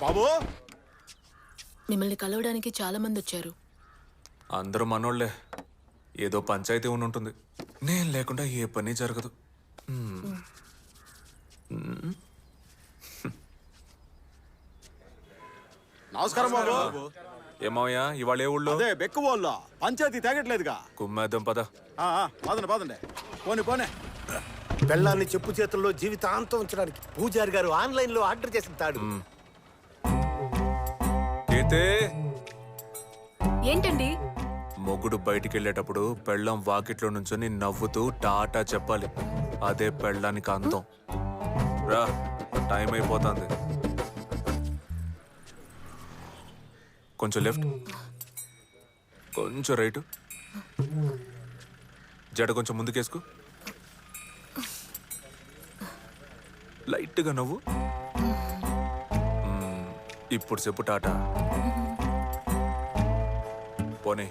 బాబు, మిమ్మల్ని కలవడానికి చాలా మంది వచ్చారు. అందరూ మనోళ్లే. ఏదో పంచాయతీ ఉంటుంది. నేను లేకుండా ఏ పని జరగదు. నమస్కారం బాబు. ఏమయ్యా ఇవాళ ఏ ఊళ్ళో? అదే బెక్కు వాళ్ళ పంచాయతీ తేగట్లేదుగా. కుమ్మేద్దాం పద. పదండి పదండి, పోనీ పోనీ. పెళ్ళాన్ని చెప్పు చేతుల్లో జీవితాంతం ఉంచడానికి పూజారి గారు ఆన్లైన్ లో ఆర్డర్ చేసిన తాడు. అయితే ఏంటండి? మొగుడు బయటికి వెళ్ళేటప్పుడు పెళ్ళం వాకిట్లో నుంచొని నవ్వుతూ టాటా చెప్పాలి. అదే పెళ్ళానికి అందం. రా, టైం అయిపోతుంది. కొంచెం లెఫ్ట్, కొంచెం రైట్, జడ కొంచెం ముందుకేసుకో, లైట్గా నవ్వు. ఇప్పుడు చెప్పు టాటా. పోనీ.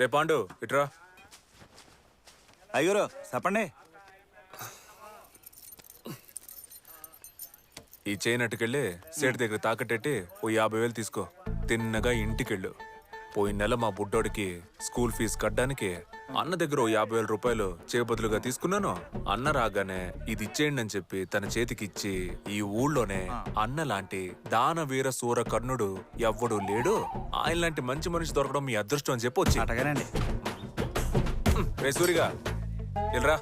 రే పాండు, ఇట్రా. అయ్యూరు చెప్పండి. ఈ చేయనట్టుకెళ్ళి సేటు దగ్గర తాకట్టెట్టి ఓ 50,000 తీసుకో. తిన్నగా ఇంటికెళ్ళు. పోయిన నెల మా బుడ్డోడికి స్కూల్ ఫీజు కట్టడానికి అన్న దగ్గర ఓ 50,000 రూపాయలు చేబదులుగా తీసుకున్నాను. అన్న రాగానే ఇది ఇచ్చేయండి అని చెప్పి తన చేతికిచ్చి, ఈ ఊళ్ళోనే అన్న లాంటి దానవీర సూర కర్ణుడు ఎవ్వడూ లేడు, ఆయన లాంటి మంచి మనిషి దొరకడం మీ అదృష్టం అని చెప్పి వచ్చి. అటగానండి. రే సూరిగా, వెళ్ళరా.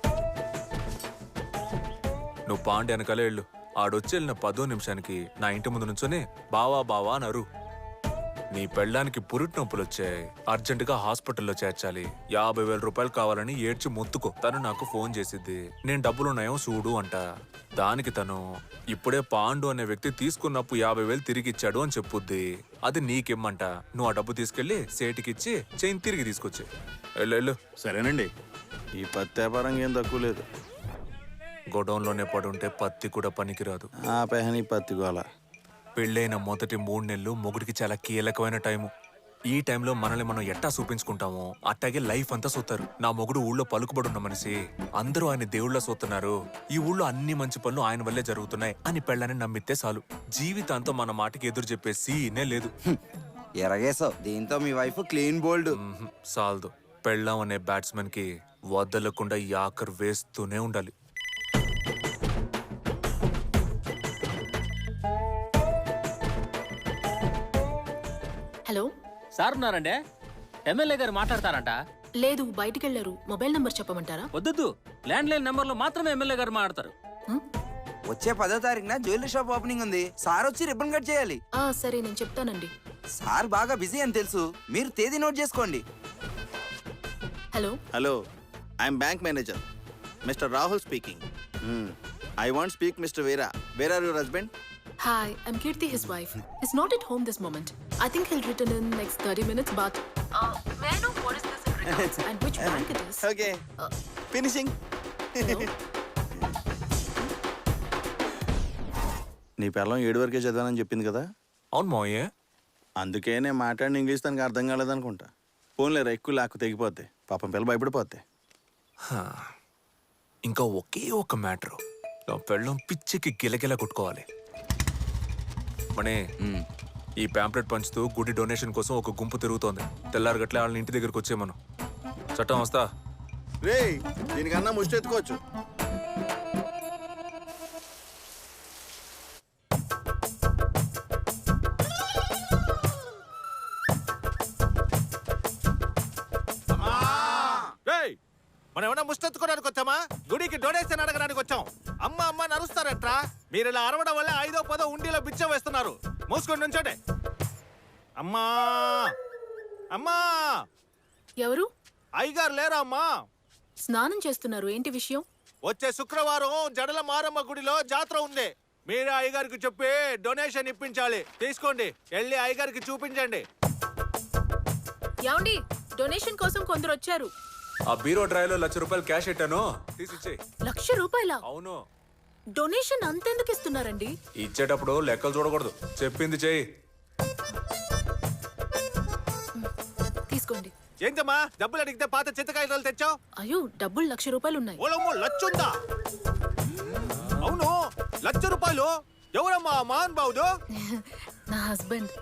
నువ్వు పాండి వెనకాలే వెళ్ళు. ఆడొచ్చి వెళ్ళిన 10 నిమిషానికి నా ఇంటి ముందు నుంచొని బావా బావా అనరు. నీ పెళ్ళానికి పురిటి నొప్పులు వచ్చాయి, అర్జెంటుగా హాస్పిటల్లో చేర్చాలి, 50,000 రూపాయలు కావాలని ఏడ్చి మొత్తుకో. తను నాకు ఫోన్ చేసిద్ది, నేను డబ్బులున్నాయో చూడు అంట. దానికి తను ఇప్పుడే పాండు అనే వ్యక్తి తీసుకున్నప్పుడు 50,000 తిరిగి ఇచ్చాడు అని చెప్పుద్ది. అది నీకిమ్మంట. నువ్వు ఆ డబ్బు తీసుకెళ్లి సేటికిచ్చి చైన్ తిరిగి తీసుకొచ్చి వెళ్ళు. సరేనండి, ఈ పత్తి వ్యాపారం ఏం తక్కువ లేదు. గొడౌన్లోనే పడుంటే పత్తి కూడా పనికిరాదు. ఆ పెహని పత్తి గోల. పెళ్ళైన మొదటి 3 నెలలు మొగుడికి చాలా కీలకమైన టైము. ఈ టైంలో మనల్ని మనం ఎట్టా చూపించుకుంటామో అట్టాగే లైఫ్ అంతా చూస్తారు. నా మొగుడు ఊళ్ళో పలుకుబడున్న మనిషి, అందరూ ఆయన దేవుళ్ళ చూస్తున్నారు, ఈ ఊళ్ళో అన్ని మంచి పనులు ఆయన వల్లే జరుగుతున్నాయి అని పెళ్ళని నమ్మితే చాలు. జీవితాంతం మన మాటకి ఎదురు చెప్పే సీనే లేదు. ఎరగేసావు. దీంతో మీ వైఫ్ క్లీన్ బోల్డ్. సాల్దు. పెళ్ళాం అనే బ్యాట్స్మెన్ కి వదలకుండా యాకర్ వేస్తూనే ఉండాలి. హలో సార్ ఉన్నారండి. ఎమ్మెల్యే గారు మాట్లాడతారంట. లేదు, బయటికి వెళ్ళారు. మొబైల్ నంబర్ చెప్పమంటారా? వద్దు, ల్యాండ్ లైన్ నెంబర్లో మాత్రమే ఎమ్మెల్యే గారు మాట్లాడతారు. వచ్చే 10వ తారీఖున జ్యువెలరీ షాప్ ఓపెనింగ్ ఉంది. సార్ వచ్చి రిబ్బన్ కట్ చేయాలి. సరే, నేను చెప్తానండి. సార్ బాగా బిజీ అని తెలుసు, మీరు తేదీ నోట్ చేసుకోండి. Hello hello, I'm bank manager mister Rahul speaking. I want speak mister Veera. Where are your husband? Hi, I'm Kirti, his wife. He's not at home this moment. I think he'll return in next 30 minutes, but may I know what is this in regards and which bank it is? Okay, finishing. Hello? నీ పిల్లం 7 వరకే చదివానని చెప్పింది కదా, అవును మావయ్య. అందుకే నేను మాట్లాడిన ఇంగ్లీష్ తనకి అర్థం కాలేదనుకుంటా. ఫోన్లేరా, ఎక్కువ లాక్కు తెగిపోద్ది. పాపం పిల్ల భయపడిపోద్ది. ఇంకా ఒకే ఒక మ్యాటరు. నా పెళ్ళం పిచ్చికి గిలగిల కొట్టుకోవాలి. మనే, ఈ ప్యాంప్లెట్ పంచుతూ గుడి డొనేషన్ కోసం ఒక గుంపు తిరుగుతోంది. తెల్లారగట్లే వాళ్ళని ఇంటి దగ్గరకు వచ్చేమను. చట్టం వస్తా. రే, దీనికన్నా ముష్టి ఎత్తుకోవచ్చు. మనం ఏమన్నా ముష్టెత్తుకోవడానికి వచ్చామా? గుడికి డొనేషన్ అడగడానికి వచ్చాం. అమ్మ అమ్మ నరుస్తారట్రా. మీరు ఇలా అరవడం వల్ల 5వ 10వ ఉండిలో బిచ్చం వేస్తున్నారు. మూసుకొని నుంచోండి. అమ్మా అమ్మా. ఎవరు? అయ్యగారు లేరా అమ్మా? స్నానం చేస్తున్నారు. ఏంటి విషయం? వచ్చే శుక్రవారం జడల మారమ్మ గుడిలో జాతర ఉంది. మీరే అయ్యగారికి చెప్పి డొనేషన్ ఇప్పించాలి. తీసుకోండి, వెళ్ళి అయ్యగారికి చూపించండి. ఏమండి, డొనేషన్ కోసం కొందరు వచ్చారు. ఆ బీరో డ్రైవ్లో 1,00,000 రూపాయలు క్యాష్ పెట్టాను, తీసిచ్చేయి. 1,00,000 రూపాయలా? అవును. డొనేషన్ అంతెందుకు ఇస్తున్నారండి? ఇచ్చేటప్పుడు లెక్కలు చూడకూడదు, చెప్పింది చెయ్యి. తీసుకోండి. ఏంటమ్మా డబ్బులు అడిగితే పాత చింతకాయలు తెచ్చావు? అయ్యో డబ్బులు ₹1,00,000 ఉన్నాయి. ఓలమ్మో లచ్చుందా? అవును, ₹1,00,000. ఎవరమ్మా ఆ మహాన్ బావుడు? నా హస్బెండ్.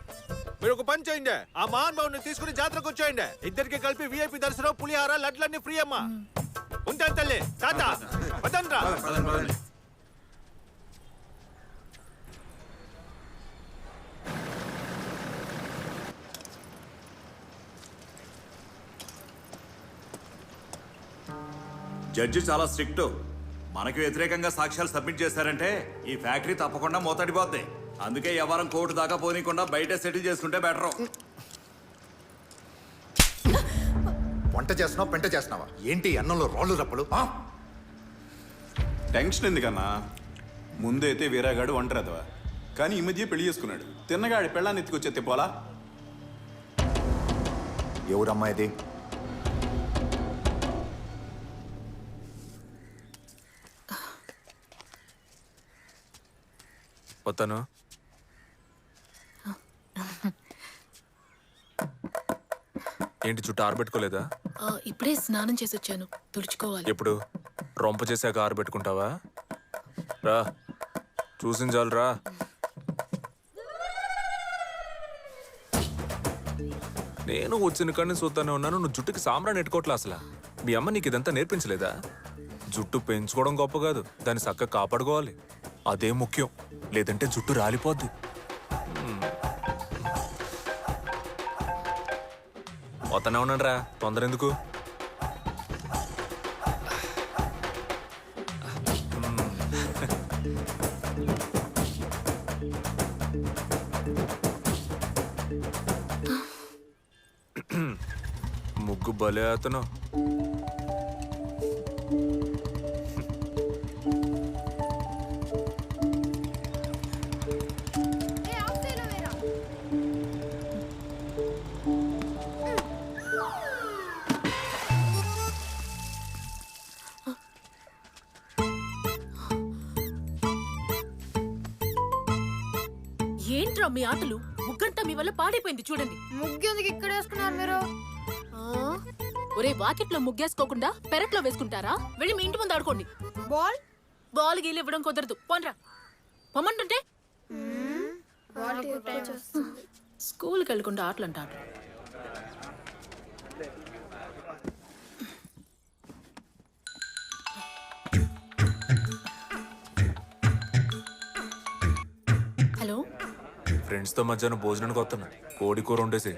మీరు ఒక పని చేయండి, ఆ మహాన్ బావుని తీసుకుని జాతరకు వచ్చేయండి. ఇద్దరికి కలిపి VIP దర్శనం, పులిహార, లడ్లన్నీ ఫ్రీ అమ్మా. ఉంటాను తల్లి, తాత వదనరా. జడ్జి చాలా స్ట్రిక్ట్. మనకి వ్యతిరేకంగా సాక్ష్యాలు సబ్మిట్ చేశారంటే ఈ ఫ్యాక్టరీ తప్పకుండా మూతడిపోద్ది. అందుకే ఎవరం కోర్టు దాకా పోనీకుండా బయట సెటిల్ చేసుకుంటే బెటరు. వంట చేస్తున్నావా పెంట చేస్తున్నావా ఏంటి అన్నంలో రాళ్ళు రప్పలు ఆ? టెన్షన్ ఎందుకన్నా? ముందైతే వీరాగాడు ఒంటరిదవా, కానీ ఈ మధ్య పెళ్లి చేసుకున్నాడు. తిన్నగాడి పెళ్ళాన్ని ఎత్తుకొచ్చే తిప్పాలా? ఎవరమ్మా ఇది? వస్తాను. ఏంటి చుట్టూ ఆరబెట్టుకోలేదా? ఇప్పుడే స్నానం చేసి వచ్చాను, తుడుచుకోవాలి. ఎప్పుడు రొంప చేశాక ఆరబెట్టుకుంటావా? రా, చూసిన చాలు రా. నేను వచ్చిన కాడిని చూస్తానే ఉన్నాను, నువ్వు జుట్టుకి సాంబ్రాన్ని ఎట్టుకోవట్లే. అసలు మీ అమ్మ నీకు ఇదంతా నేర్పించలేదా? జుట్టు పెంచుకోవడం గొప్ప కాదు, దాన్ని చక్కగా కాపాడుకోవాలి, అదే ముఖ్యం. లేదంటే జుట్టు రాలిపోద్ది. వస్తానే ఉన్నాను రా, తొందర ఎందుకు? ముగ్గు భలే అతను. ఏంట్రా మీ ఆటలు? ముగ్గంతా మీ వల్ల పాడైపోయింది చూడండి. ముగ్గెందుకు ఇక్కడ వేసుకున్నారు మీరు? ఒరే, వాకిట్లో ముగ్గేసుకోకుండా పెరట్లో వేసుకుంటారా? వెళ్ళి మీ ఇంటి ముందు ఆడుకోండి. బాల్ బాల్ గీలు ఇవ్వడం కుదరదు, పోన్రా. పొమ్మంటుంటే స్కూల్కి వెళ్ళకుండా ఆటలు అంటాడు. హలో, ఫ్రెండ్స్ తో మధ్యాహ్నం భోజనానికి వస్తున్నా. కోడి కూర వండేసి.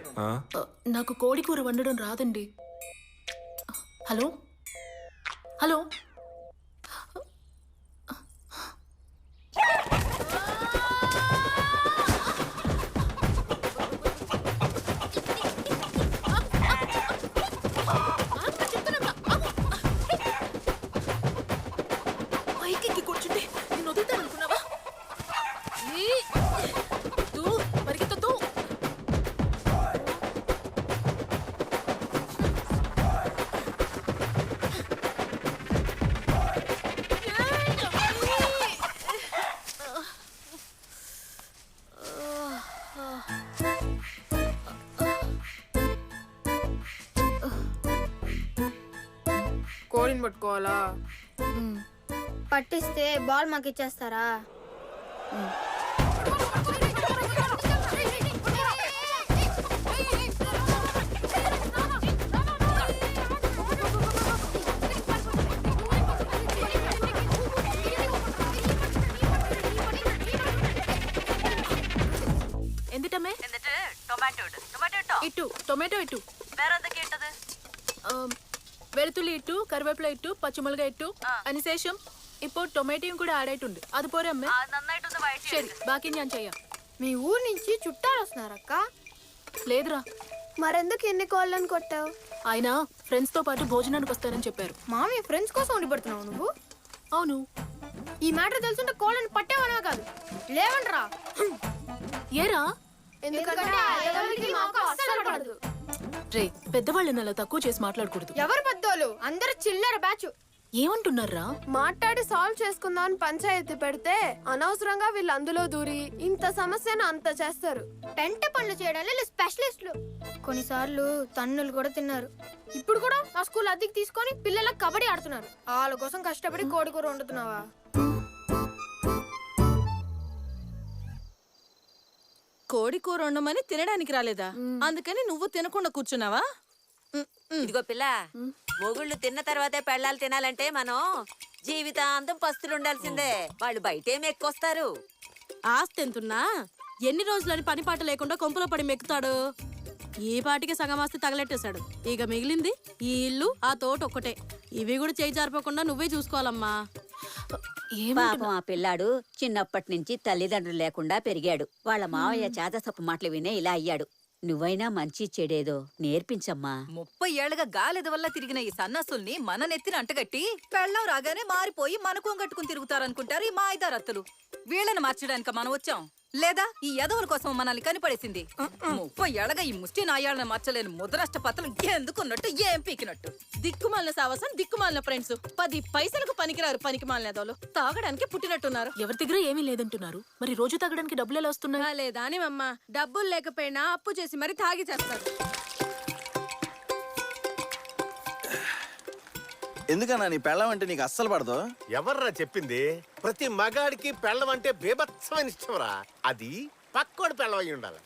నాకు కోడి కూర వండడం రాదండి. హలో హలో, పైకి కూర్చుంటే నేను వదులుతాననుకున్నావా? పరిగెత్తద్దు. కోడిని పట్టుకోవాలా? పట్టిస్తే బాల్ మాకు ఇచ్చేస్తారా? എന്തിട്ടമ്മേ? ഇട്ടു ടൊമാറ്റോ ഇട്ടു, വെളുത്തുള്ളി ഇട്ടു, കറിവേപ്പില ഇട്ടു, പച്ചമുളക് ഇട്ടു. അതിനുശേഷം ഇപ്പോൾ ടൊമാറ്റോയും കൂടെ ആഡ് ആയിട്ടുണ്ട്. അത് പോരെ അമ്മേ? ശരി, బాకీ ഞാൻ ചെയ്യാം. మీ ఊరు నుంచి చుట్టాలు వస్తున్నారక్క? లేదురా. మరెందుకు ఎన్ని కోళ్ళని కొట్టావు? ఆయన ఫ్రెండ్స్ తో పాటు భోజనానికి వస్తారని చెప్పారు. మామయ్య ఫ్రెండ్స్ కోసం ఉండి పడుతున్నావు నువ్వు? అవును. ఈ మ్యాటర్ తెలుసుంటే కోళ్ళని పట్టేవనా కాదు. లేవండ్రా. ఏరా? ఎందుకంటే ఆ ఎదవలకి మాకు అస్సలు పడదు. రే, పెద్దవాళ్ళని అలా తక్కువ చేసి మాట్లాడకూడదు. ఎవరు పెద్దోళ్ళు? అందరూ చిల్లర బ్యాచ్. ఏమంటున్నారా? మాట్లాడి సాల్వ్ చేసుకుందామని పంచాయతీ పెడితే అనవసరంగా వీళ్ళు అందులో దూరి ఇంత సమస్యను అంత చేస్తారు. పెంట పనులు చేయడానికి వీళ్ళు స్పెషలిస్టులు. కొన్నిసార్లు తన్నులు కూడా తిన్నారు. ఇప్పుడు కూడా మా స్కూల్ అద్దెకి తీసుకొని పిల్లలకు కబడ్డీ ఆడుతున్నారు. వాళ్ళ కోసం కష్టపడి కోడి కూర వండుతున్నావా? కోడి కూర వండమని తినడానికి రాలేదా? అందుకని నువ్వు తినకుండా కూర్చున్నావా? ఇదిగో పిల్ల, మొగుళ్ళు తిన్న తర్వాతే పెళ్ళాలు తినాలంటే మనం జీవితాంతం పస్తులు ఉండాల్సిందే. వాళ్ళు బయటేమి ఎక్కువస్తారు. ఆస్తి ఎంతున్నా ఎన్ని రోజులని పని పాట లేకుండా కొంపలో పడి మెక్కుతాడు. ఈ పాటికి సగం ఆస్తి తగలెట్టేశాడు. ఇక మిగిలింది ఈ ఇల్లు, ఆ తోట ఒక్కటే. ఇవి కూడా చేయి జారిపోకుండా నువ్వే చూసుకోవాలమ్మా. పాపం ఆ పిల్లాడు చిన్నప్పటి నుంచి తల్లిదండ్రులు లేకుండా పెరిగాడు. వాళ్ళ మావయ్య చేతసప్పు మాటలు వినే ఇలా అయ్యాడు. నువ్వైనా మంచి చెడేదో నేర్పించమ్మా. 30 ఏళ్లుగా గాలిద వల్ల తిరిగిన ఈ సన్నాసుల్ని మన నెత్తిన అంటగట్టి పెళ్ళం రాగానే మారిపోయి మనకు కట్టుకుని తిరుగుతారనుకుంటారు ఈ మాయిదారత్తులు. వీళ్ళని మార్చడానికి మనం వచ్చాం, లేదా ఈ యదవుల కోసం మనల్ని కనిపడేసింది. 30 ఏళ్లగా ఈ ముష్టి నాయాళ్ళని మార్చలేని ముద్రష్ట పత్రం ఎందుకున్నట్టు ఏం పీకినట్టు. దిక్కుమాలిన సావసం, దిక్కుమాలిన ఫ్రెండ్స్. 10 పైసలకు పనికిరారు పనికి మాలిన ఎదవలు. తాగడానికి పుట్టినట్టున్నారు. ఎవరి దగ్గర ఏమీ లేదంటున్నారు. మరి రోజు తాగడానికి డబ్బులు ఎలా వస్తున్నాయి? లేదా అని అమ్మ డబ్బులు లేకపోయినా అప్పు చేసి మరి తాగి చేస్తారు. ఎందుకన్నా నీ పెళ్ళం అంటే నీకు అస్సలు పడదు? ఎవర్రా చెప్పింది? ప్రతి మగాడికి పెళ్ళం అంటే బేభత్సమైన ఇష్టంరా. అది పక్కోడు పెళ్ళం అయి ఉండాలి.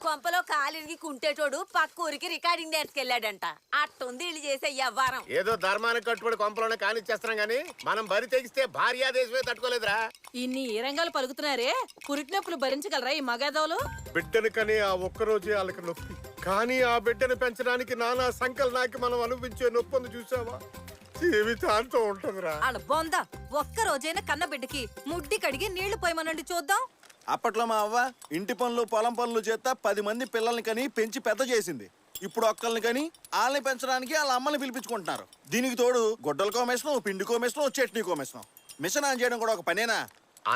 కొంపలో కాలిరిగి కుంటేటోడు పక్క ఊరికి రికార్డింగ్ నేర్చుకెళ్ళాడంట. అట్టుంది ఇల్లు చేసే వ్యవహారం. ఏదో ధర్మానికి కట్టుబడి కొంపలోనే కానిచ్చేస్తున్నాం గానీ మనం బరి తెగిస్తే భార్యాదేశమే తట్టుకోలేదురా. ఇన్ని ఏ రంగాలు పలుకుతున్నారే, పురిటినొప్పులు భరించగలరా ఈ మగదవులు? బిడ్డను కని ఆ ఒక్కరోజే వాళ్ళకి నొప్పి, కానీ ఆ బిడ్డను పెంచడానికి నానా సంకలనాకి మనం అనుభవించే నొప్పిని చూసావా? జీవితాంతం ఉంటుందిరా. వాళ్ళ బొంద ఒక్క రోజైనా కన్న బిడ్డకి ముడ్డి కడిగి నీళ్లు పోయమనండి చూద్దాం. అప్పట్లో మా అవ్వ ఇంటి పనులు పొలం పనులు చేస్తా 10 మంది పిల్లల్ని కని పెంచి పెద్ద చేసింది. ఇప్పుడు ఒక్కల్ని కని వాళ్ళని పెంచడానికి వాళ్ళ అమ్మని పిలిపించుకుంటున్నారు. దీనికి తోడు గొడ్డల కోమేషను, పిండి కోమేషను, చట్నీ కోమేషను. మిషన్ ఆన్ చేయడం కూడా ఒక పనేనా?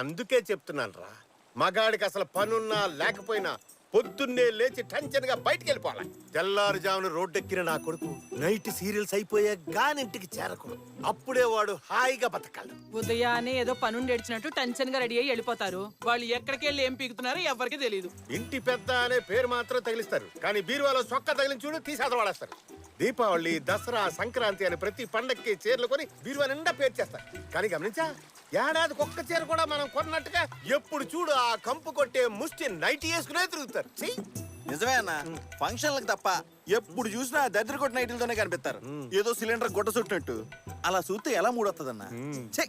అందుకే చెప్తున్నాను రా, మగాడికి అసలు పనున్నా లేకపోయినా పొద్దున్నే లేచి టెన్షన్ గా బయటికి వెళ్ళిపోవాలి. తెల్లారుజామున రోడ్డెక్కిన నా కొడుకు నైట్ సీరియల్స్ అయిపోయా గానింటికి చేరకూడదు. అప్పుడే వాడు హాయిగా బతకాలి. ఉదయాన్నే ఏదో పనుండి ఏడ్చినట్టు టెన్షన్ గా రెడీ అయ్యి వెళ్ళిపోతారు. వాళ్ళు ఎక్కడికి వెళ్ళి ఏం పీకుతున్నారో ఎవరికి తెలియదు. ఇంటి పెద్ద అనే పేరు మాత్రం తగిలిస్తారు, కానీ బీరువాలో సొక్క తగిలించి చూడు తీసేత వాడేస్తారు. దీపావళి, దసరా, సంక్రాంతి అని ప్రతి పండక్కి చీరలు కొని బీరువా నిండా పేరు చేస్తారు. కానీ గమనించా, ఏడాదికి ఒక్క చీర కూడా మనం కొన్నట్టుగా ఎప్పుడు చూడు ఆ కంపు కొట్టే ముష్టి నైట్ వేసుకునే తిరుగుతారు. నిజమే అన్న, ఫంక్షన్లకు తప్ప ఎప్పుడు చూసినా దద్దరి కొట్టిన నైట్లతోనే కనిపిస్తారు. ఏదో సిలిండర్ గొడ్డ చుట్టినట్టు. అలా చూస్తే ఎలా మూడొస్తుందన్నా? ఛే,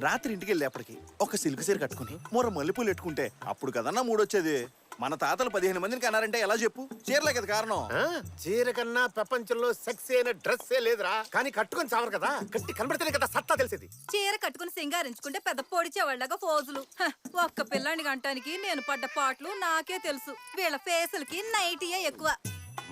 రాత్రి ఇంటికి వెళ్ళేప్పటికి ఒక సిల్క్ చీర కట్టుకుని మూర మల్లెపూలు పెట్టుకుంటే అప్పుడు కదన్నా మూడొచ్చేది. మన తాతలు 15 మందిని కన్నారంటే ఎలా చెప్పు? చీరలే కదా కారణం. చీర కన్నా ప్రపంచంలో సెక్స్ అయిన డ్రెస్సే లేదురా. కానీ కట్టుకొని చావరు కదా, కట్టి కనబడితేనే కదా సత్తా తెలిసేది. చీర కట్టుకుని సింగారించుకుంటే పెద్ద పొడిచేవాళ్ళగా ఫోజులు. ఒక్క పిల్లాన్ని గంటానికి నేను పడ్డ పాటలు నాకే తెలుసు. వీళ్ళ ఫేసులకి నైటీయే ఎక్కువ.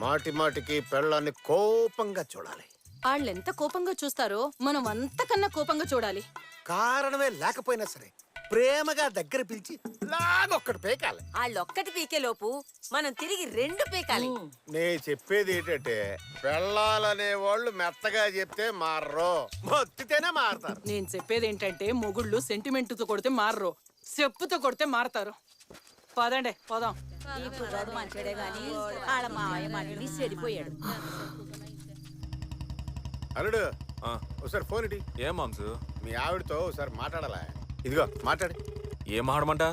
మాటి మాటికి పెళ్ళాన్ని కోపంగా చూడాలి. వాళ్ళెంత కోపంగా చూస్తారో మనం అంతకన్నా కోపంగా చూడాలి. కారణమే లేకపోయినా సరే ప్రేమగా దగ్గర పిలిచి లాగొక్కడు పీకాలి. వాళ్ళొక్కటి పీకే లోపు మనం తిరిగి 2 పీకాలి. నే చెప్పేది ఏంటంటే, పెళ్ళాలనే వాళ్ళు మెత్తగా చెప్తే మారరు, మొత్తితేనే మారతారు. నేను చెప్పేది ఏంటంటే, మొగుళ్ళు సెంటిమెంట్తో కొడితే మారరు, చెప్పుతో కొడితే మారతారు. పదండి పోదాం. ఈ కుర్రాడు మంచిడే గాని వాళ్ళ మావయ్య మాటని చెడిపోయాడు. అల్లుడు, ఒకసారి ఫోన్ ఇటీ. ఏం మాంసు? మీ ఆవిడతో ఒకసారి మాట్లాడాలా? ఇదిగో మాట్లాడి. ఏం మాడమంట?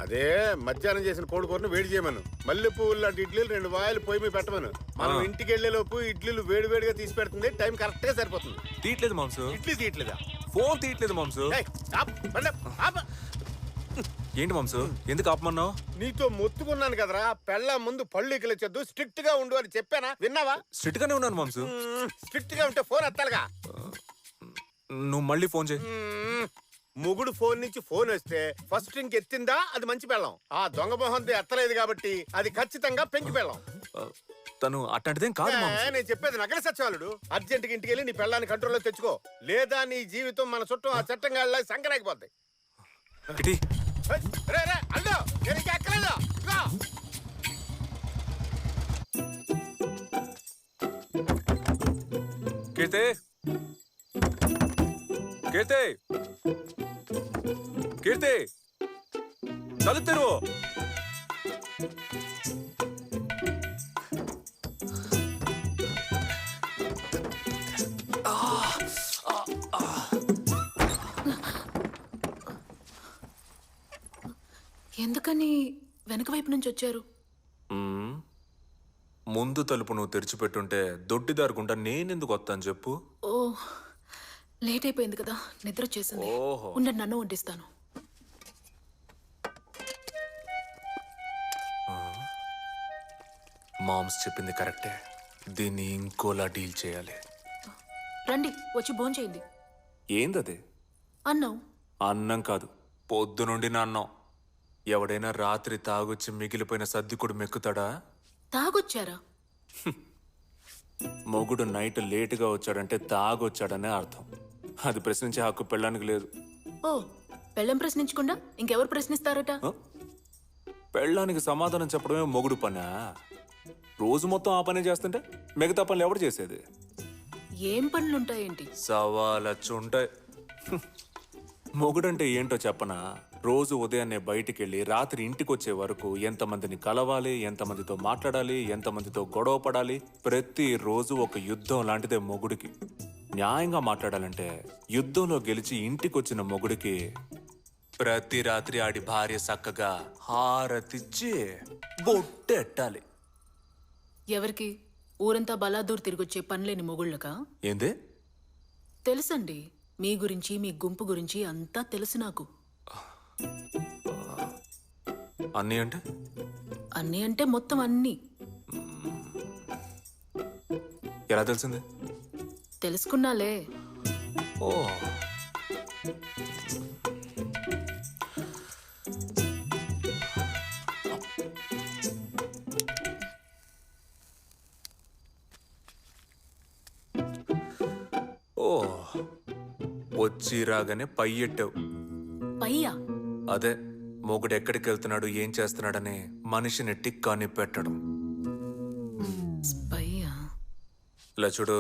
అదే మధ్యాహ్నం చేసిన కోడి కూరను వేడి చేయమను. మల్లె పువ్వులు లాంటి ఇడ్లీలు 2 వాయిలు పొయ్యి మీద పెట్టమను. మనం ఇంటికి వెళ్లే లోపు ఇడ్లీలు వేడి వేడిగా తీసి పెడుతుంది. టైం కరెక్ట్ గా సరిపోతుంది. తీయట్లేదు మాంసు. ఇడ్లీ తీయట్లేదా? ఫోన్ తీయట్లేదు మాంసు. ఏంటి మాంసు, ఎందుకు ఆపమన్నావు? నీతో మొత్తుకున్నాను కదరా, పెళ్ళ ముందు పళ్ళు ఇకలొచ్చొద్దు, స్ట్రిక్ట్ గా ఉండు అని చెప్పానా? విన్నావా? స్ట్రిక్ట్ గానే ఉన్నాను మాంసు. స్ట్రిక్ట్ గా ఉంటే ఫోన్ ఎత్తాలిగా. నువ్వు మళ్ళీ ఫోన్ చేయి. మొగుడు ఫోన్ నుంచి ఫోన్ వస్తే ఫస్ట్ రింగ్ ఎత్తిందా అది మంచి పెళ్ళం. ఆ దొంగ మొహంతో ఎత్తలేదు కాబట్టి అది ఖచ్చితంగా పెంకి పెళ్ళం. తను అట్లాంటిదేం కాదు మాంసు. నేను చెప్పేది నగర సచివాలుడు. అర్జెంట్ గా ఇంటికి వెళ్ళి నీ పెళ్ళాన్ని కంట్రోల్లో తెచ్చుకో, లేదా నీ జీవితం మన చుట్టూ ఆ చట్టంగా సంకరాకిపోద్ది. అల్లు, నేను ఇంకా ఎక్కలేదు. కీర్తి, కీర్తి కీర్తి కళ్ళు తెరువు. ఎందుకని వెనక వైపు నుంచి వచ్చారు? ముందు తలుపు నువ్వు తెరిచిపెట్టుంటే దొడ్డిదారుకుంటా నేనెందుకు వస్తాను చెప్పు. ఓ లేట్ అయిపోయింది కదా, నిద్ర వచ్చేసింది. ఓహో. ఉండండి, నన్ను వండిస్తాను. మామ్స్ చెప్పింది కరెక్టే, దీన్ని ఇంకోలా డీల్ చేయాలి. రండి, వచ్చి భోంచేయండి. ఏందది? అన్నం. అన్నం కాదు, పొద్దునుండి నా అన్నం. ఎవడైనా రాత్రి తాగొచ్చి మిగిలిపోయిన సర్దికుడు మెక్కుతాడా? తాగొచ్చారా? మొగుడు నైట్ లేటుగా వచ్చాడంటే తాగొచ్చాడనే అర్థం. అది ప్రశ్నించే హక్కు పెళ్ళానికి లేదు. ఓ, పెళ్ళం ప్రశ్నించకుండా ఇంకెవరు ప్రశ్నిస్తారట? పెళ్ళానికి సమాధానం చెప్పడమే మొగుడు పనా? రోజు మొత్తం ఆ పనే చేస్తుంటే మిగతా పనులు ఎవరు చేసేది? ఏం పనులుంటాయేంటి? సవాలచ్చుంటాయి. మొగుడంటే ఏంటో చెప్పనా? రోజు ఉదయాన్నే బయటికెళ్ళి రాత్రి ఇంటికి వచ్చే వరకు ఎంతమందిని కలవాలి, ఎంతమందితో మాట్లాడాలి, ఎంతమందితో గొడవ పడాలి, ప్రతిరోజు ఒక యుద్ధం లాంటిదే మొగుడికి. న్యాయంగా మాట్లాడాలంటే యుద్ధంలో గెలిచి ఇంటికొచ్చిన మొగుడికి ప్రతి రాత్రి ఆడి భార్య చక్కగా హారతిచ్చి బొట్టెట్టాలి. ఎవరికి? ఊరంతా బలాదూర్ తిరిగొచ్చే పనిలేని మొగుళ్ళకా? ఏందే? తెలుసండి, మీ గురించి మీ గుంపు గురించి అంతా తెలుసు నాకు. అన్నీ అంటే? అన్నీ అంటే మొత్తం అన్నీ. ఎలా తెలిసింది? తెలుసుకున్నాలే. ఓ, ఓ, వచ్చి రాగానే పై ఎట్టావు. పయ్యా? అదే, మొగుడు ఎక్కడికి వెళ్తున్నాడు, ఏం చేస్తున్నాడని మనిషిని టిక్కాని పెట్టడం. పయ్యా? ఇలా చూడు,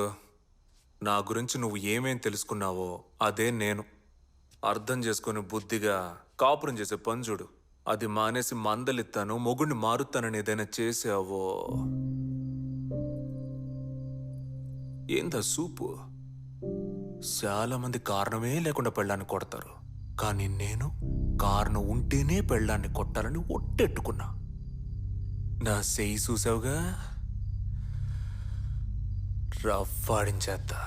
నా గురించి నువ్వు ఏమేం తెలుసుకున్నావో అదే నేను. అర్థం చేసుకుని బుద్ధిగా కాపురం చేసే పని చూడు. అది మానేసి మందలిస్తాను, మొగుడిని మారుతానని ఏదైనా చేసావో. ఏందా సూపు? చాలా మంది కారణమే లేకుండా పెళ్ళాన్ని కొడతారు, కానీ నేను కారణం ఉంటేనే పెళ్ళాన్ని కొట్టాలని ఒట్టెట్టుకున్నా. నా సెయ్యి చూసావుగా, రఫ్ ఆడించేద్దా.